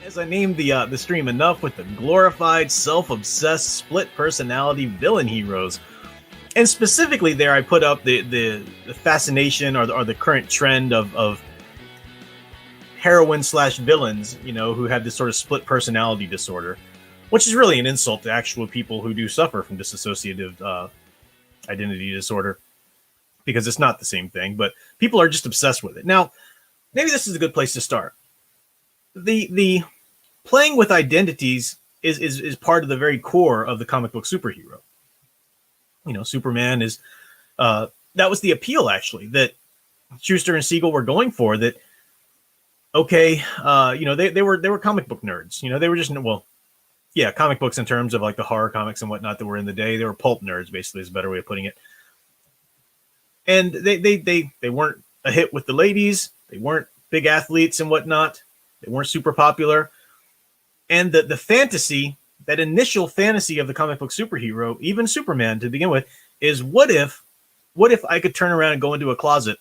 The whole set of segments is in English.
As I named the stream, enough with the glorified, self-obsessed, split personality villain heroes. And specifically there, I put up the fascination or the current trend of heroine slash villains, who have this sort of split personality disorder, which is really an insult to actual people who do suffer from dissociative identity disorder, because it's not the same thing, but people are just obsessed with it. Now, maybe this is a good place to start. The playing with identities is part of the very core of the comic book superhero. Superman is that was the appeal, actually, that Schuster and Siegel were going for. That okay, they were comic book nerds. They were just comic books in terms of like the horror comics and whatnot that were in the day. They were pulp nerds, basically, is a better way of putting it. And they weren't a hit with the ladies. They weren't big athletes and whatnot. They weren't super popular. And the fantasy, that initial fantasy of the comic book superhero, even Superman to begin with, is what if I could turn around and go into a closet,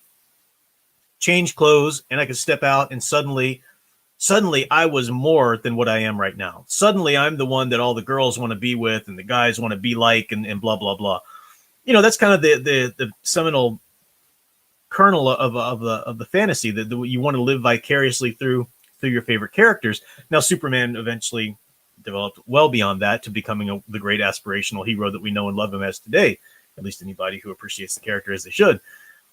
change clothes, and I could step out, and suddenly I was more than what I am right now. Suddenly I'm the one that all the girls want to be with and the guys want to be like, and blah, blah, blah. That's kind of the seminal kernel of the fantasy that you want to live vicariously through your favorite characters. Now, Superman eventually developed well beyond that to becoming the great aspirational hero that we know and love him as today. At least anybody who appreciates the character as they should.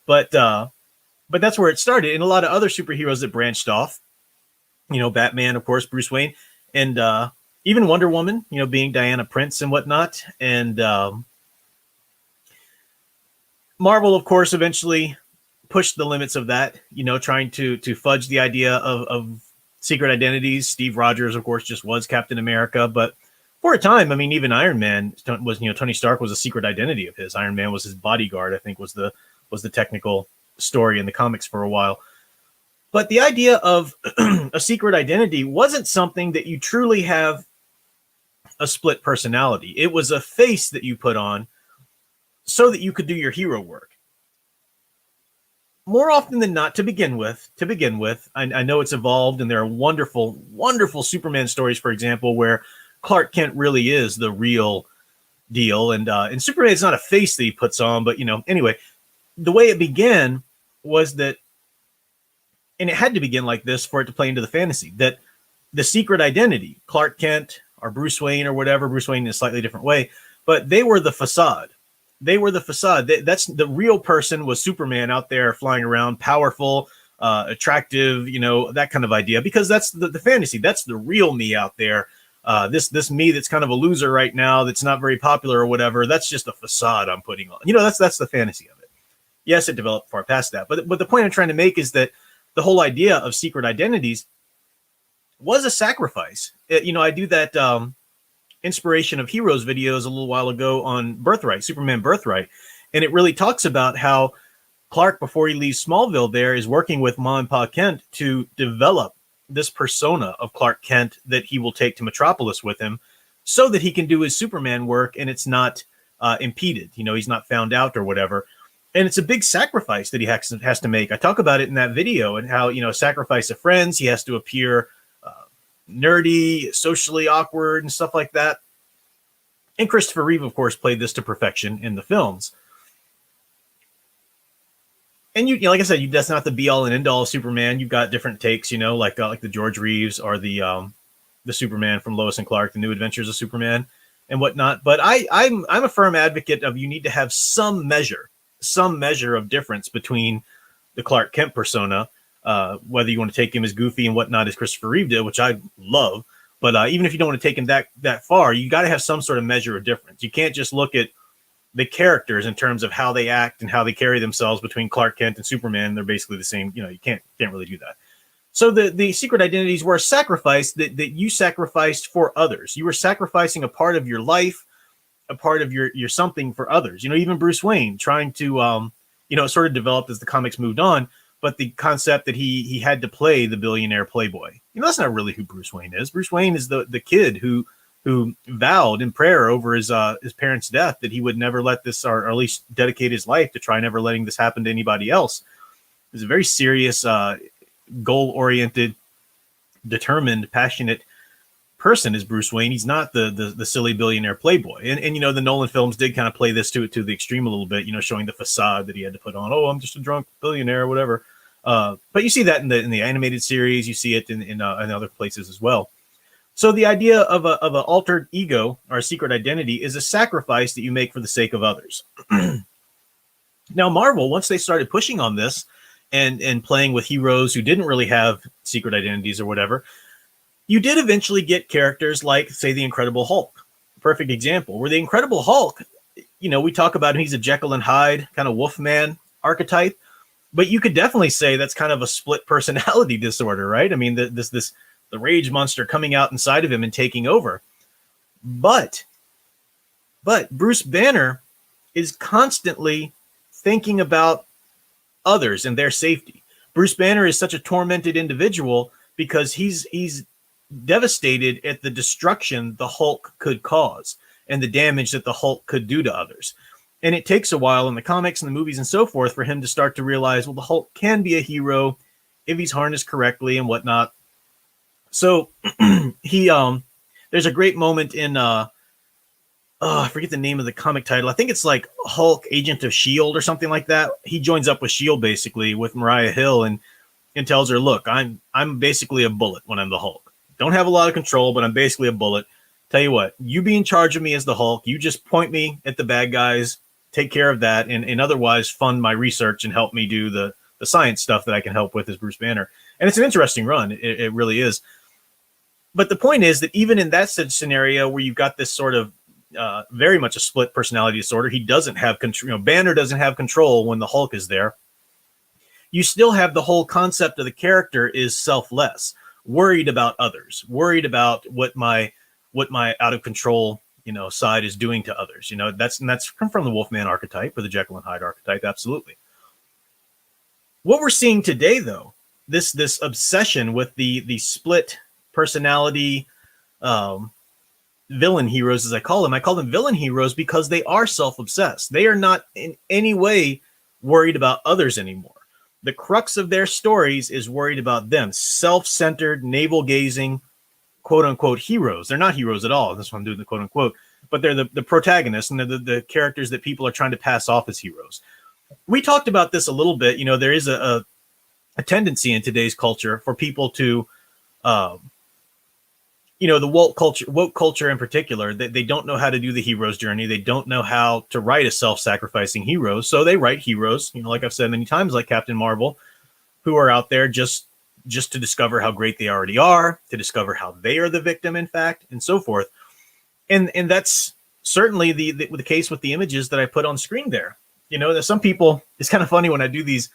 But that's where it started. And a lot of other superheroes that branched off, Batman, of course, Bruce Wayne, and even Wonder Woman, being Diana Prince and whatnot. And Marvel, of course, eventually pushed the limits of that, trying to fudge the idea of secret identities. Steve Rogers, of course, just was Captain America. But for a time, I mean, even Iron Man was, Tony Stark was a secret identity of his. Iron Man was his bodyguard, I think was the technical story in the comics for a while. But the idea of a secret identity wasn't something that you truly have a split personality. It was a face that you put on so that you could do your hero work. More often than not, to begin with, I know it's evolved, and there are wonderful, wonderful Superman stories, for example, where Clark Kent really is the real deal, and Superman is not a face that he puts on, but anyway, the way it began was that, and it had to begin like this for it to play into the fantasy, that the secret identity, Clark Kent or Bruce Wayne or whatever, Bruce Wayne in a slightly different way, but they were the facade. They were the facade. That's the real person was Superman out there flying around, powerful, attractive, that kind of idea, because that's the fantasy. That's the real me out there. This me that's kind of a loser right now, that's not very popular or whatever. That's just a facade I'm putting on. That's the fantasy of it. Yes, it developed far past that. But the point I'm trying to make is that the whole idea of secret identities was a sacrifice. I do that Inspiration of Heroes videos a little while ago on Birthright, Superman Birthright. And it really talks about how Clark, before he leaves Smallville there, is working with Ma and Pa Kent to develop this persona of Clark Kent that he will take to Metropolis with him so that he can do his Superman work and it's not impeded. He's not found out or whatever. And it's a big sacrifice that he has to make. I talk about it in that video and how, sacrifice of friends. He has to appear nerdy, socially awkward and stuff like that. And Christopher Reeve, of course, played this to perfection in the films. And like I said, that's not the be all and end all of Superman. You've got different takes, like the George Reeves or the Superman from Lois and Clark, The New Adventures of Superman and whatnot. But I'm a firm advocate of you need to have some measure of difference between the Clark Kent persona, whether you want to take him as goofy and whatnot as Christopher Reeve did, which I love. But even if you don't want to take him that far, you got to have some sort of measure of difference. You can't just look at the characters in terms of how they act and how they carry themselves between Clark Kent and Superman. They're basically the same. You can't really do that. So the secret identities were a sacrifice that you sacrificed for others. You were sacrificing a part of your life, a part of your something for others. Even Bruce Wayne trying to, it sort of developed as the comics moved on. But the concept that he had to play the billionaire playboy, that's not really who Bruce Wayne is. Bruce Wayne is the kid who vowed in prayer over his parents' death that he would never let this, or at least dedicate his life to try never letting this happen to anybody else. It was a very serious, goal-oriented determined, passionate person is Bruce Wayne. He's not the silly billionaire playboy. And the Nolan films did kind of play this to the extreme a little bit, showing the facade that he had to put on. Oh, I'm just a drunk billionaire or whatever. But you see that in the animated series. You see it in other places as well. So the idea of an altered ego or a secret identity is a sacrifice that you make for the sake of others. Now, Marvel, once they started pushing on this and playing with heroes who didn't really have secret identities or whatever, you did eventually get characters like, say, the Incredible Hulk. Perfect example. Where the Incredible Hulk, we talk about him, he's a Jekyll and Hyde kind of Wolfman archetype, but you could definitely say that's kind of a split personality disorder, right? I mean, the rage monster coming out inside of him and taking over. But Bruce Banner is constantly thinking about others and their safety. Bruce Banner is such a tormented individual because he's devastated at the destruction the Hulk could cause and the damage that the Hulk could do to others. And it takes a while in the comics and the movies and so forth for him to start to realize, well, the Hulk can be a hero if he's harnessed correctly and whatnot. So there's a great moment in I forget the name of the comic title. I think it's like Hulk Agent of S.H.I.E.L.D. or something like that. He joins up with S.H.I.E.L.D. basically with Mariah Hill and tells her, look, I'm basically a bullet when I'm the Hulk. Don't have a lot of control, but I'm basically a bullet. Tell you what, you be in charge of me as the Hulk. You just point me at the bad guys, take care of that, and otherwise fund my research and help me do the science stuff that I can help with as Bruce Banner. And it's an interesting run. It really is. But the point is that even in that scenario where you've got this sort of very much a split personality disorder, he doesn't have control. Banner doesn't have control when the Hulk is there. You still have the whole concept of the character is selfless, worried about others, worried about what my out of control side is doing to others. That's come from the Wolfman archetype or the Jekyll and Hyde archetype. Absolutely. What we're seeing today, though, this obsession with the split personality villain heroes, as I call them villain heroes because they are self-obsessed. They are not in any way worried about others anymore. The crux of their stories is worried about them, self-centered, navel-gazing, quote-unquote heroes. They're not heroes at all. That's why I'm doing the quote-unquote. But they're the protagonists, and they're the characters that people are trying to pass off as heroes. We talked about this a little bit. There is a tendency in today's culture for people to the woke culture in particular, they don't know how to do the hero's journey. They don't know how to write a self-sacrificing hero. So they write heroes, like I've said many times, like Captain Marvel, who are out there just to discover how great they already are, to discover how they are the victim, in fact, and so forth. And that's certainly the case with the images that I put on screen there. There's some people, it's kind of funny when I do these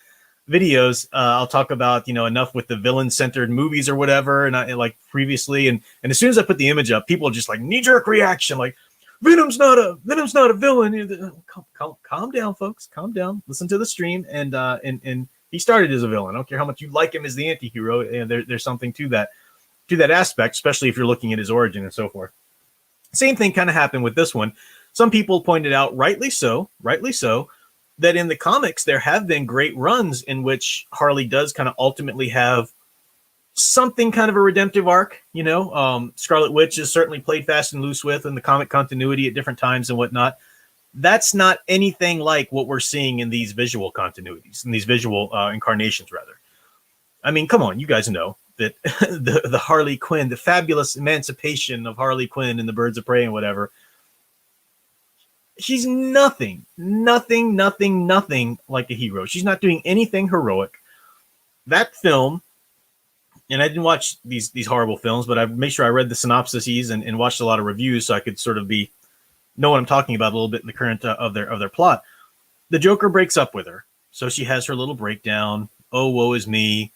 videos, I'll talk about, enough with the villain-centered movies or whatever, and I like previously, and as soon as I put the image up, people are just like knee-jerk reaction, like Venom's not a villain. Calm down, folks. Calm down. Listen to the stream, and he started as a villain. I don't care how much you like him as the anti-hero, and there's something to that aspect, especially if you're looking at his origin and so forth. Same thing kind of happened with this one. Some people pointed out, rightly so, that in the comics, there have been great runs in which Harley does kind of ultimately have something kind of a redemptive arc. Scarlet Witch is certainly played fast and loose with in the comic continuity at different times and whatnot. That's not anything like what we're seeing in these visual continuities, in these visual incarnations, rather. I mean, come on, you guys know that the Harley Quinn, the fabulous emancipation of Harley Quinn in the Birds of Prey and whatever, she's nothing like a hero. She's not doing anything heroic. That film, and I didn't watch these horrible films, but I made sure I read the synopsises and watched a lot of reviews so I could sort of know what I'm talking about a little bit in the current of their plot. The Joker breaks up with her, so she has her little breakdown. Oh, woe is me.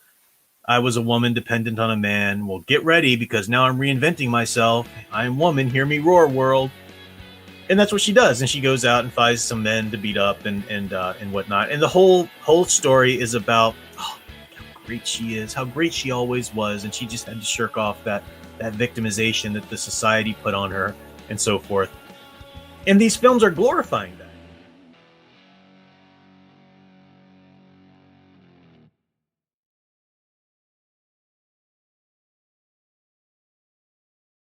I was a woman dependent on a man. Well, get ready because now I'm reinventing myself. I'm woman, hear me roar, world. And that's what she does. And she goes out and finds some men to beat up and whatnot. And the whole story is about how great she is, how great she always was. And she just had to shirk off that victimization that the society put on her and so forth. And these films are glorifying that.